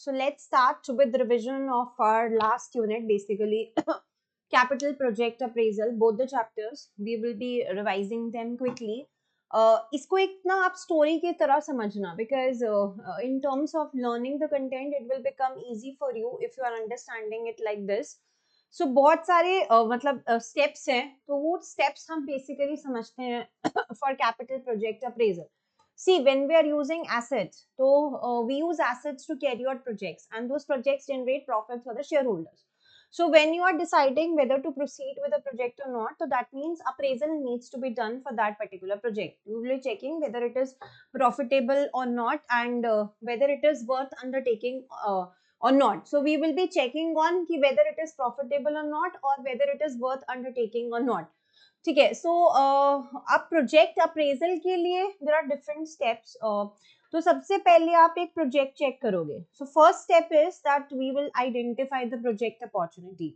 So let's start with the revision of our last unit, basically capital project appraisal, both the chapters. We will be revising them quickly. इसको एक ना आप story की तरह समझना, because in terms of learning the content it will become easy for you if you are understanding it like this. So बहुत सारे मतलब steps हैं, तो वो steps हम basically समझते हैं for capital project appraisal. See, when we are using assets, so we use assets to carry out projects, and those projects generate profits for the shareholders. So when you are deciding whether to proceed with a project or not, so that means appraisal needs to be done for that particular project. We will be checking whether it is profitable or not, and whether it is worth undertaking or not. So we will be checking on whether it is profitable or not, or whether it is worth undertaking or not. ठीक है. सो अब project appraisal के लिए there are different steps. तो सबसे पहले आप एक प्रोजेक्ट चेक करोगे. So first step is that we will identify the project opportunity.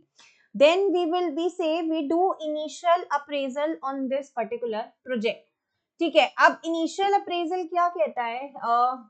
Then we will be say we do initial appraisal on this particular project. ठीक है. अब इनिशियल अप्रेजल क्या कहता है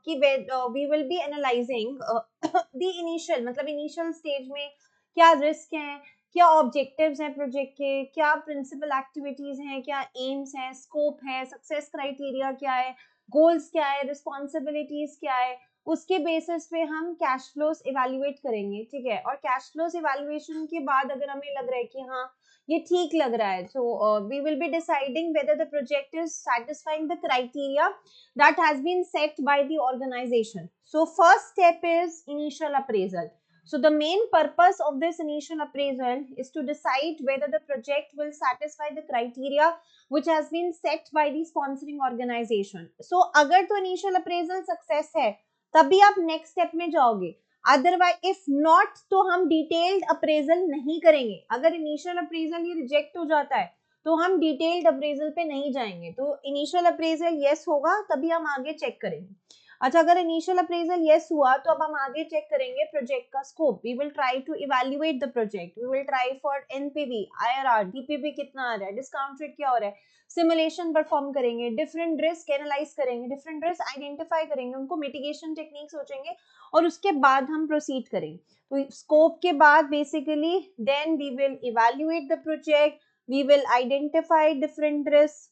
कि we will be analyzing the initial, मतलब initial stage में क्या रिस्क है, क्या ऑब्जेक्टिव्स हैं प्रोजेक्ट के, क्या प्रिंसिपल एक्टिविटीज हैं, क्या एम्स हैं, स्कोप है, सक्सेस क्राइटेरिया क्या है, गोल्स क्या है, रिस्पॉन्सिबिलिटीज क्या है. उसके बेसिस पे हम कैश फ्लोस इवेल्युएट करेंगे. ठीक है. और कैश फ्लोस इवेल्युएशन के बाद अगर हमें लग रहा है कि हाँ ये ठीक लग रहा है, so we will be deciding whether the project is satisfying the criteria that has been set by the organization. So first step is initial appraisal. So the main purpose of this initial appraisal is to decide whether the project will satisfy the criteria which has been set by the sponsoring organization. So अगर तो initial appraisal success है तभी आप next step में जाओगे. Otherwise if not तो हम detailed appraisal नहीं करेंगे. अगर इनिशियल अप्रेजल ये रिजेक्ट हो जाता है तो हम डिटेल्ड अप्रेजल पे नहीं जाएंगे. तो इनिशियल अप्रेजल यस होगा तभी हम आगे चेक करेंगे. अच्छा, अगर इनिशियल अप्रेजल यस हुआ तो अब हम आगे चेक करेंगे प्रोजेक्ट का scope. We will try to evaluate the project. We will try for NPV, IRR, DPV कितना आ रहा है, डिस्काउंट रेट क्या हो रहा है, सिमुलेशन परफॉर्म करेंगे, डिफरेंट रिस्क एनालाइज करेंगे, डिफरेंट रिस्क आइडेंटिफाई करेंगे, उनको मिटिगेशन टेक्निक सोचेंगे और उसके बाद हम प्रोसीड करेंगे. तो स्कोप के बाद basically then we will evaluate the project, we will identify different risk.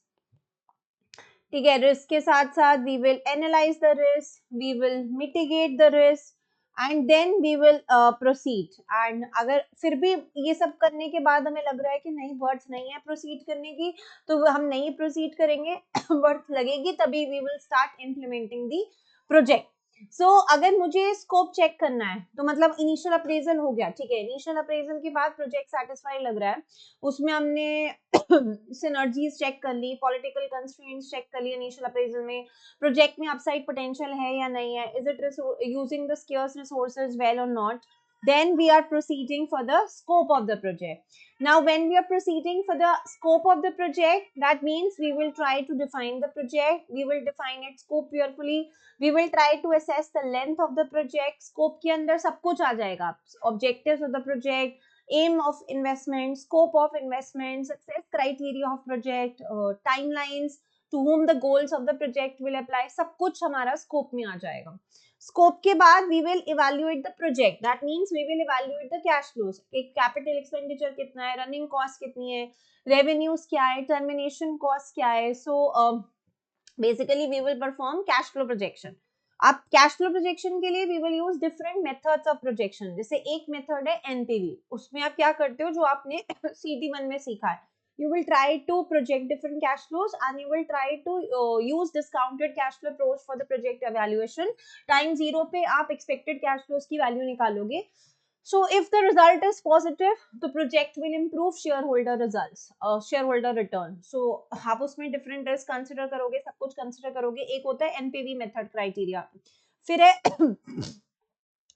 ठीक है. रिस्क के साथ साथ we will analyse the risk, we will mitigate the risk, and then we will proceed. And अगर फिर भी ये सब करने के बाद हमें लग रहा है कि नहीं वर्थ नहीं है प्रोसीड करने की, तो हम नहीं प्रोसीड करेंगे. वर्थ लगेगी तभी we will start implementing the project. So अगर मुझे स्कोप चेक करना है तो मतलब इनिशियल अप्रेजल हो गया. ठीक है. इनिशियल अप्रेजल के बाद प्रोजेक्ट सेटिस्फाई लग रहा है, उसमें हमने सिनर्जीज चेक कर ली, पॉलिटिकल कंस्ट्रेंट्स चेक कर ली इनिशियल अप्रेजल में, प्रोजेक्ट में अपसाइड पोटेंशियल है या नहीं है, is it using the scarce resources well और not. Then we are proceeding for the scope of the project. Now when we are proceeding for the scope of the project, that means we will try to define the project, we will define its scope carefully, we will try to assess the length of the project. Scope के अंदर सब कुछ आ जाएगा, objectives of the project, aim of investment, scope of investment, success criteria of project, timelines, to whom the goals of the project will apply, सब कुछ हमारा scope में आ जाएगा. स्कोप के बाद we will evaluate the project. That means we will evaluate the cash flows. एक capital expenditure कितना है, रनिंग कॉस्ट कितनी है, रेवेन्यूज क्या है, टर्मिनेशन कॉस्ट क्या है. So basically we will perform cash flow projection. अब कैश फ्लो प्रोजेक्शन के लिए we will use different methods of projection. जैसे एक मेथड है एनपीवी. उसमें आप क्या करते हो जो आपने CD1 में सीखा है, you will try to project different cash flows and you will try to use discounted cash flow approach for the project evaluation. Time zero पे आप expected cash flows की value निकालोगे. So if the result is positive, the project will improve shareholder results, shareholder return. So आप उसमें different risk consider करोगे, सब कुछ consider करोगे. एक होता है NPV method criteria. फिर है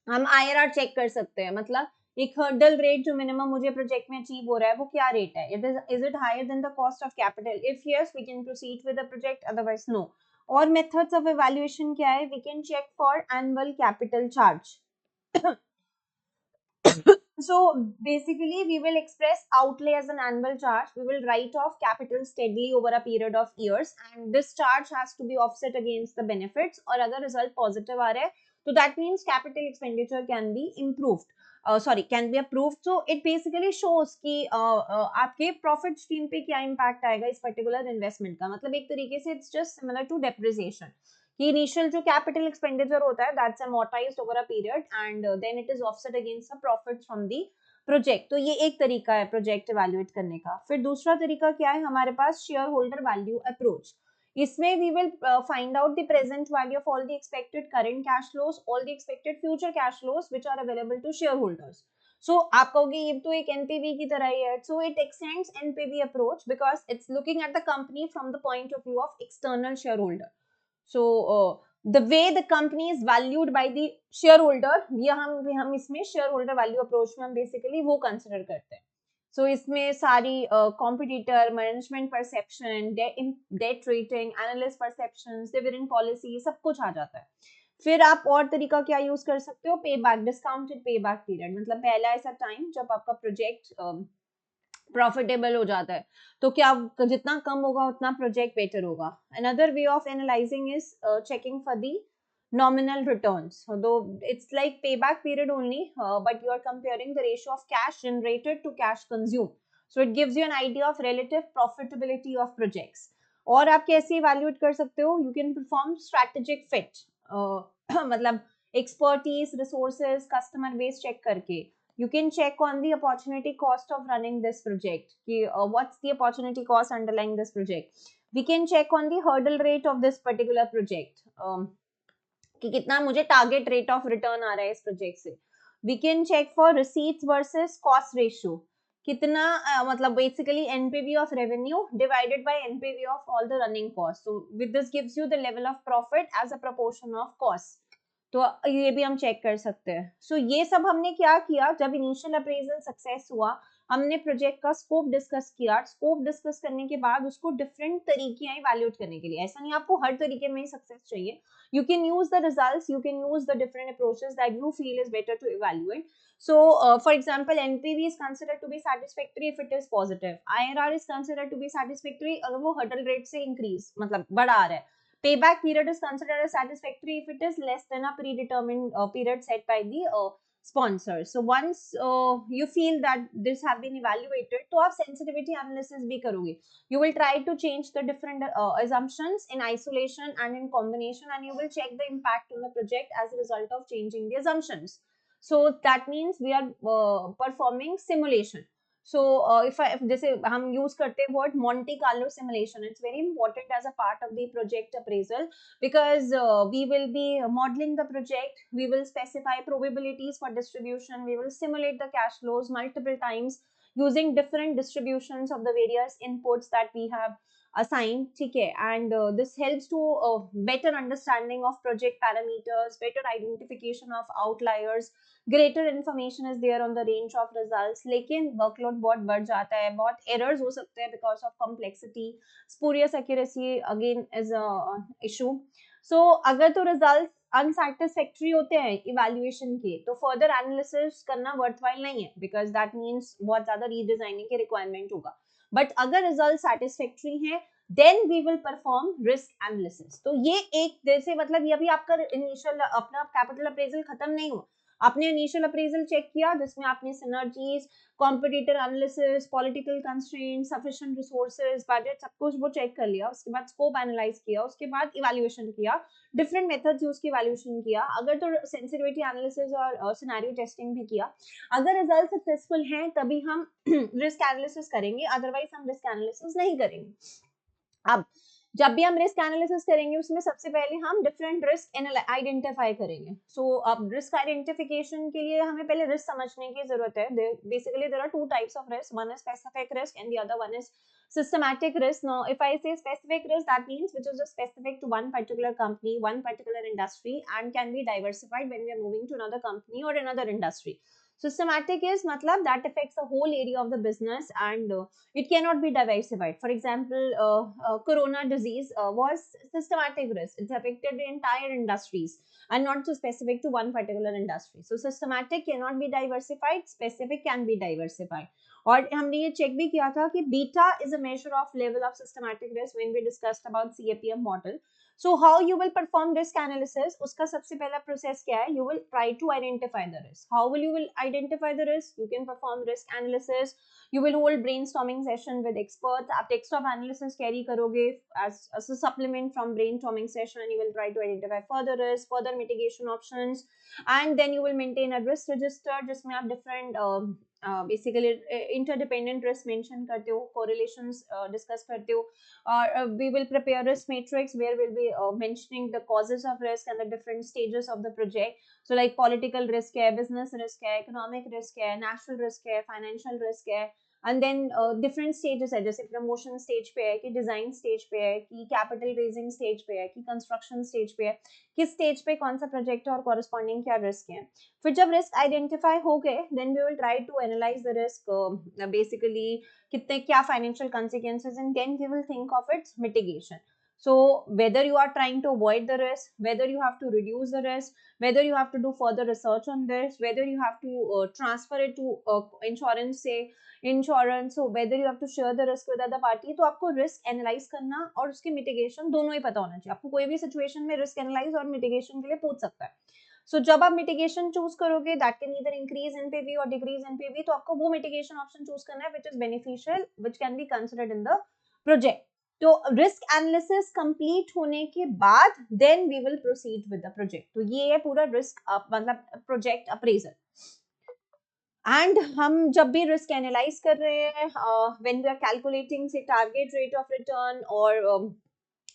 हम IRR चेक कर सकते हैं, मतलब एक हर्डल रेट जो मिनिमम मुझे प्रोजेक्ट में अचीव हो रहा है वो क्या रेट है, is it higher than the cost of capital. If yes we can proceed with the project, otherwise no. और मेथड्स ऑफ इवैल्यूएशन क्या है, we can check for annual capital charge. So basically we will express outlay as an annual charge. We will write off capital steadily over a period of years and this charge has to be offset against the benefits. और अगर result positive आ रहा है So that means capital expenditure can be improved. Sorry, can be approved. So it basically shows कि आपके profit stream पे क्या impact आएगा इस particular investment का. मतलब एक तरीके से it's just similar to depreciation. कि initial जो capital expenditure होता है that's amortized over a period and then it is offset against the profits from the project. तो ये एक तरीका है project evaluate करने का. फिर दूसरा तरीका क्या है हमारे पास shareholder value approach. इसमें we will find out the present value of all the expected current cash flows, all the expected future cash flows which are available to shareholders. So आप कहोगे ये तो एक NPV की तरह ही है. So it extends NPV approach because it's looking at the company from the point of view of external shareholder. So the way the company is valued by the shareholder, ये हम इसमें shareholder value approach में हम basically वो consider करते हैं. So इसमें सारी competitor management perception debt rating analyst perception dividend policy सब कुछ आ जाता है. फिर आप और तरीका क्या यूज कर सकते हो पे back discounted pay back period. मतलब पहला ऐसा टाइम जब आपका प्रोजेक्ट प्रॉफिटेबल हो जाता है तो क्या जितना कम होगा उतना प्रोजेक्ट बेटर होगा. Another way of analysing is checking for the nominal returns, though it's like payback period only, but you are comparing the ratio of cash generated to cash consumed, so it gives you an idea of relative profitability of projects. और आप कैसे evaluate कर सकते हो? You can perform strategic fit, मतलब expertise, resources, customer base check करके. You can check on the opportunity cost of running this project, कि what's the opportunity cost underlying this project. We can check on the hurdle rate of this particular project, कि कितना मुझे target rate of return आ रहा है इस project से. We can check for receipts versus cost ratio, कितना मतलब basically NPV of revenue divided by NPV of all the running cost. So with this gives you the level of profit as a proportion of cost. तो ये भी हम check कर सकते हैं. सो ये सब हमने क्या किया जब इनिशियल अप्रेजल सक्सेस हुआ, हमने प्रोजेक्ट का स्कोप डिस्कस किया. स्कोप डिस्कस करने के बाद उसको डिफरेंट तरीके हैं इवैल्यूएट करने के लिए. ऐसा नहीं आपको हर तरीके में ही सक्सेस चाहिए. You can use the results, you can use the different approaches that you feel is better to evaluate. So for example, NPV is considered to be satisfactory if it is positive. IRR is considered to be satisfactory अगर वो hurdle rate से increase मतलब बढ़ा आ रहा है. Payback period is considered as satisfactory if it is less than a predetermined period set by the sponsor. So once you feel that this have been evaluated, तो आप sensitivity analysis भी करोगे. You will try to change the different assumptions in isolation and in combination, and you will check the impact on the project as a result of changing the assumptions. So that means we are performing simulation. So if जैसे हम use करते हैं word Monte Carlo simulation, it's very important as a part of the project appraisal because we will be modeling the project, we will specify probabilities for distribution, we will simulate the cash flows multiple times using different distributions of the various inputs that we have assigned. ठीक है, and this helps to better understanding of project parameters, better identification of outliers, greater information is there on the range of results. लेकिन workload बहुत बढ़ जाता है, बहुत errors हो सकते हैं because of complexity, spurious accuracy again is a issue. So अगर तो results अनसेटिस्फैक्ट्री होते हैं इवैल्यूएशन के तो फर्दर एनालिसिस करना वर्थवाइल नहीं है बिकॉज दैट मीन्स बहुत ज्यादा रीडिजाइनिंग के रिक्वायरमेंट होगा. बट अगर रिजल्ट सेटिस्फैक्ट्री है then we will perform risk analysis. तो ये एक जैसे मतलब ये अभी आपका इनिशियल अपना कैपिटल अप्रेजल खत्म नहीं हुआ. आपने इनिशियल अप्रेजल चेक किया जिसमें आपने synergies, competitor analysis, political constraint, sufficient resources, budget सब कुछ वो चेक कर लिया. उसके बाद स्कोप एनालाइज किया, उसके बाद इवैल्यूएशन किया, डिफरेंट मेथड्स यूज की इवैल्यूएशन किया, अगर तो सेंसिटिविटी एनालिसिस और सिनेरियो टेस्टिंग भी किया. अगर रिजल्ट सक्सेसफुल हैं तभी हम रिस्क एनालिसिस करेंगे, अदरवाइज हम रिस्क एनालिसिस नहीं करेंगे. अब जब भी हम रिस्क एनालिसिस करेंगे उसमें सबसे पहले हम डिफरेंट रिस्क आइडेंटिफाई करेंगे. सो अब रिस्क आइडेंटिफिकेशन के लिए हमें पहले रिस्क समझने की जरूरत है. Basically there are two types of risk, one is specific risk and the other one is systematic risk. Now if I say specific risk, that means which is just specific to one particular company, one particular industry, and can be diversified when we are moving to another company or another industry. Systematic is matlab that affects the whole area of the business and it cannot be diversified. For example, corona disease was systematic risk. It's affected the entire industries and not so specific to one particular industry. So systematic cannot be diversified, specific can be diversified. और हमने ये check भी किया था कि beta is a measure of level of systematic risk when we discussed about CAPM model. So how you will perform risk analysis? उसका सबसे पहला process क्या है? You will try to identify the risk. How will you will identify the risk? You can perform risk analysis. You will hold brainstorming session with experts. आप text of analysis carry करोगे as a supplement from brainstorming session, and you will try to identify further risk, further mitigation options, and then you will maintain a risk register जिसमें आप different basically interdependent risk mention करते हो, correlations discuss करते हो. We will prepare risk matrix where we'll be mentioning the causes of risk and the different stages of the project. So like political risk hai, business risk hai, economic risk hai, national risk hai, financial risk hai, and then different stages है, जैसे promotion stage पे है, कि design stage पे है, कि capital raising stage पे है, कि construction stage पे है, किस stage पे कौन सा project है और corresponding क्या risk है. फिर जब risk identify हो गए, then we will try to analyze the risk, basically कितने क्या financial consequences, and then we will think of its mitigation. So whether you are trying to avoid the risk, whether you have to reduce the risk, whether you have to do further research on this, whether you have to transfer it to insurance, say insurance हो, whether you have to share the risk with other party, तो आपको risk analyse करना और उसके mitigation दोनों ही पता होना चाहिए. आपको कोई भी सिचुएशन में रिस्क एनालाइज और मिटिगेशन के लिए पूछ सकता है. सो जब आप मिटिगेशन चूज करोगे, that can either increase NPV और डिक्रीज एनपीवी, तो आपको वो मिटिगेशन ऑप्शन चूज करना है which is beneficial, which can be considered in the project. तो रिस्क एनालिसिस कंप्लीट होने के बाद then we will proceed with the project. तो ये है पूरा रिस्क मतलब प्रोजेक्ट अप्रेजल. एंड हम जब भी रिस्क एनालाइज कर रहे हैं, व्हेन वी आर कैलकुलेटिंग से टारगेट रेट ऑफ रिटर्न और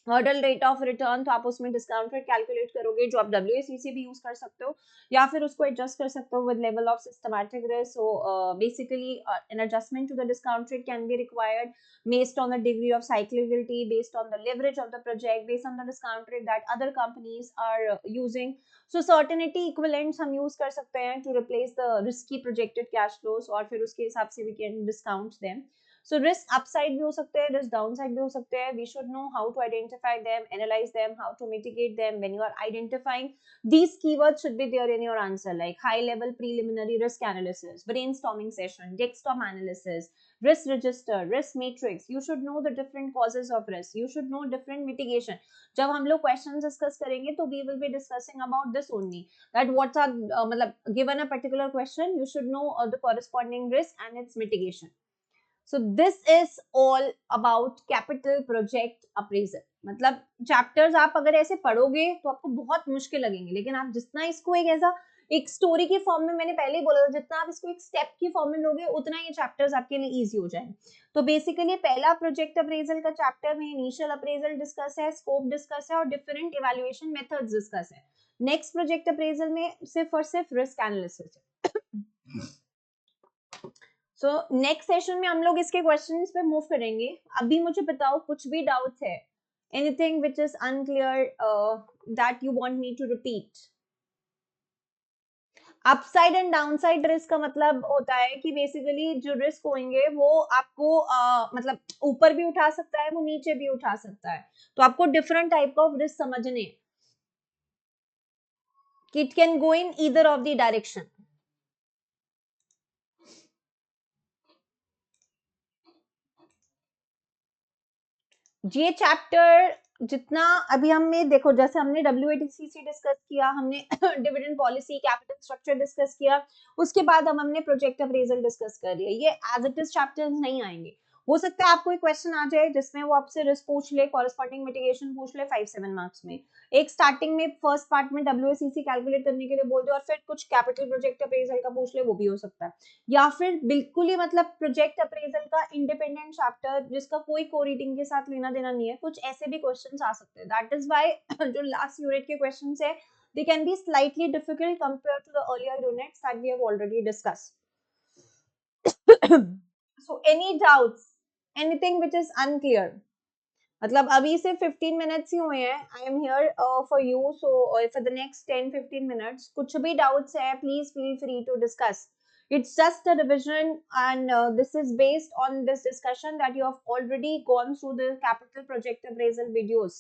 हर्डल रेट ऑफ रिटर्न, तो आप उसमें डिस्काउंट रेट कैलकुलेट करोगे, जो आप WACC भी यूज कर सकते हो या फिर उसको एडजस्ट कर सकते हो with level of systematic risk. So basically an adjustment to the discount rate can be required based on the degree of cyclicality, based on the leverage of the project, based on the discount rate that other companies are using. So certainty equivalents हम use कर सकते हैं to replace the risky projected cash flows, और फिर उसके हिसाब से we can discount them. So risk upside भी हो सकते हैं, risk downside भी हो सकते हैं. We should know how to identify them, analyze them, how to mitigate them. When you are identifying, these keywords should be there in your answer, like high level preliminary risk analysis, brainstorming session, desktop analysis, risk register, risk matrix. You should know the different causes of risk. You should know different mitigation. जब हम लोग questions discuss करेंगे, तो we will be discussing about this only, that what are मतलब given a particular question, you should know the corresponding risk and its mitigation. So this is all about capital project appraisal. मतलब chapters आप अगर ऐसे पढ़ोगे तो आपको बहुत मुश्किल लगेंगे, लेकिन आप जितना इसको एक ऐसा एक स्टोरी के फॉर्म में, मैंने पहले ही बोला था, जितना आप इसको एक स्टेप की फॉर्म में लोगे, उतना ये चैप्टर्स आपके लिए इजी हो जाएंगे. तो बेसिकली पहला प्रोजेक्ट अप्रेजल का चैप्टर में इनिशियल अप्रेजल डिस्कस है, स्कोप डिस्कस है और डिफरेंट इवैल्यूएशन मेथड्स डिस्कस है. नेक्स्ट प्रोजेक्ट अप्रेजल में सिर्फ और सिर्फ रिस्क एनालिसिस है. सो नेक्स्ट सेशन में हम लोग इसके क्वेश्चंस पे मूव करेंगे. अभी मुझे बताओ कुछ भी डाउट्स है, anything which is unclear that you want me to repeat. Upside and downside risk का मतलब होता है कि बेसिकली जो रिस्क होंगे वो आपको मतलब ऊपर भी उठा सकता है, वो नीचे भी उठा सकता है. तो आपको डिफरेंट टाइप ऑफ रिस्क समझने, कि it can go in either of the direction. ये चैप्टर जितना अभी हमने देखो, जैसे हमने WATCC डिस्कस किया, हमने dividend policy, capital structure discuss किया, उसके बाद हम हमने प्रोजेक्ट अप्रेजल डिस्कस कर लिया. ये एज इट इज चैप्टर्स नहीं आएंगे. हो सकता है आपको एक क्वेश्चन आ जाए जिसमें वो आपसे रिस्क पूछ ले, कॉरेस्पॉन्डिंग मिटिगेशन पूछ ले 5-7 मार्क्स में. एक स्टार्टिंग में फर्स्ट पार्ट में WACC कैलकुलेट करने के लिए बोल दे और फिर कुछ कैपिटल प्रोजेक्ट अप्रेजल का पूछ ले, वो भी हो सकता है. या फिर बिल्कुल ही मतलब प्रोजेक्ट अप्रेजल का इंडिपेंडेंट चैप्टर जिसका कोई को रीडिंग के साथ लेना देना नहीं है, कुछ ऐसे भी क्वेश्चंस आ सकते हैं. दैट इज व्हाई जो लास्ट यूनिट के क्वेश्चंस है, they can be slightly difficult compared to the earlier units that we have already discussed. So any doubts, anything which is unclear? मतलब अभी से 15 मिनट्स ही हुए हैं. I am here for you, so for the next 10-15 minutes कुछ भी doubts है, please feel free to discuss. It's just a revision, and this is based on this discussion that you have already gone through the capital project appraisal videos.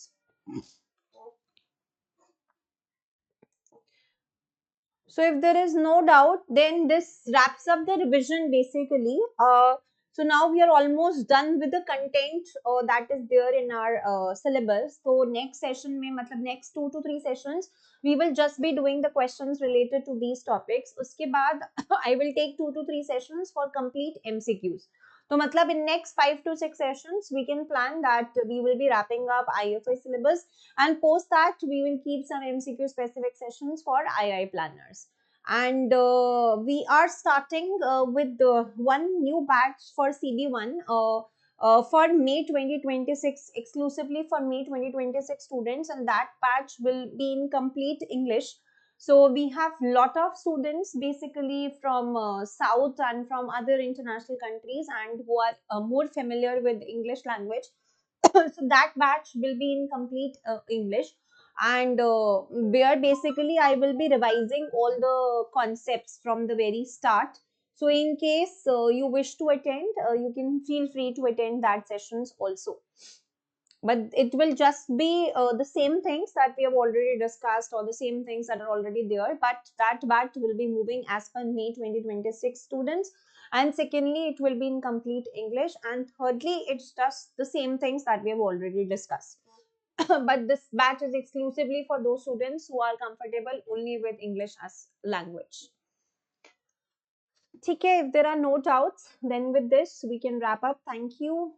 So if there is no doubt, then this wraps up the revision basically. So now we are almost done with the content that is there in our syllabus. So next session mein, matlab next 2 to 3 sessions, we will just be doing the questions related to these topics. Uske baad I will take 2 to 3 sessions for complete MCQs. So matlab in next 5 to 6 sessions, we can plan that we will be wrapping up IFI syllabus, and post that we will keep some MCQ specific sessions for II planners. And we are starting with one new batch for CB1 for May 2026, exclusively for May 2026 students, and that batch will be in complete English. So we have lot of students basically from South and from other international countries, and who are more familiar with English language. So that batch will be in complete English, and where basically I will be revising all the concepts from the very start. So in case you wish to attend, you can feel free to attend that sessions also. But it will just be the same things that we have already discussed, or the same things that are already there, but that batch will be moving as per May 2026 students. And secondly, it will be in complete English, and thirdly, it's just the same things that we have already discussed. But this batch is exclusively for those students who are comfortable only with English as language. Okay, if there are no doubts, then with this we can wrap up. Thank you.